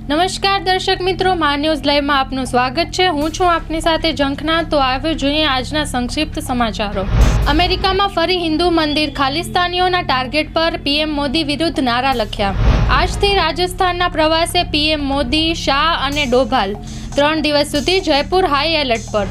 નમસ્કાર દર્શક મિત્રો, મા ન્યૂઝ લાઈવમાં આપનું સ્વાગત છે। હું છું આપની સાથે ઝંખના। તો આવ્યો જોઈએ આજના સંક્ષિપ્ત સમાચારો। અમેરિકામાં ફરી હિન્દુ મંદિર ખાલિસ્તાનીઓના ટાર્ગેટ પર પીએમ મોદી વિરુદ્ધ નારા લખ્યા। આજથી રાજસ્થાનના પ્રવાસે પીએમ મોદી, શાહ અને ડોભાલ 3 દિવસ સુધી જયપુર હાઈ એલર્ટ પર।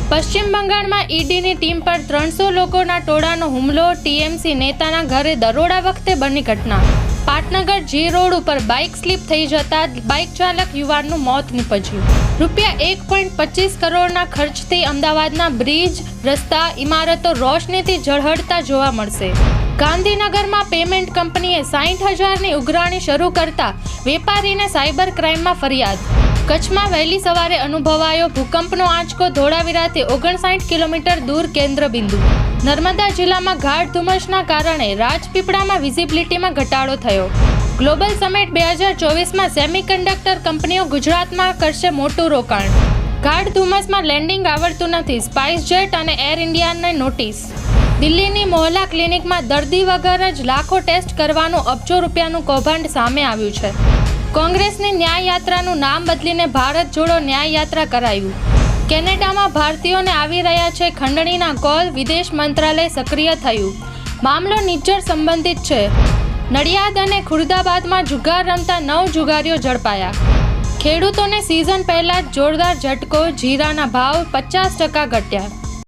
પશ્ચિમ બંગાળમાં ઈડીની ટીમ પર 300 લોકોના ટોળાનો હુમલો। ટીએમસી નેતાના ઘરે દરોડા વખતે બની ઘટના। પાટનગર જી રોડ ઉપર બાઇક સ્લીપ થઈ જતા બાઇક ચાલક યુવાનનું મોત નીપજ્યું। રૂપિયા 1.25 કરોડના ખર્ચથી અમદાવાદના બ્રિજ, રસ્તા, ઇમારતો રોશનીથી ઝળહળતા જોવા મળશે। ગાંધીનગરમાં પેમેન્ટ કંપનીએ 60,000ની ઉઘરાણી શરૂ કરતા વેપારીને સાયબર ક્રાઇમમાં ફરિયાદ। કચ્છમાં વહેલી સવારે અનુભવાયો ભૂકંપનો આંચકો। ધોળાવીરાથી 59 કિલોમીટર દૂર કેન્દ્ર બિંદુ। નર્મદા જિલ્લામાં ગાઢ ધુમ્મસના કારણે રાજપીપળામાં વિઝિબિલિટીમાં ઘટાડો થયો। ગ્લોબલ સમિટ 2024માં સેમિકન્ડક્ટર કંપનીઓ ગુજરાતમાં કરશે મોટું રોકાણ। ગાઢ ધુમ્મસમાં લેન્ડિંગ આવડતું નથી, સ્પાઇસ જેટ અને એર ઇન્ડિયાને નોટિસ। દિલ્હીની મોહલ્લા ક્લિનિકમાં દર્દી વગર જ લાખો ટેસ્ટ કરવાનું અબજો રૂપિયાનું કૌભાંડ સામે આવ્યું છે। કોંગ્રેસની ન્યાય યાત્રાનું નામ બદલીને ભારત જોડો ન્યાય યાત્રા કરાયું। કેનેડામાં ભારતીયોને આવી રહ્યા છે ખંડણીના કોલ। વિદેશ મંત્રાલય સક્રિય થયું। મામલો નિજ્જર સંબંધિત છે। નડિયાદ અને ખુરદાબાદમાં જુગાર રમતા 9 જુગારીઓ ઝડપાયા। ખેડૂતોને સિઝન પહેલા જ જોરદાર ઝટકો। જીરાના ભાવ 50% ઘટ્યા।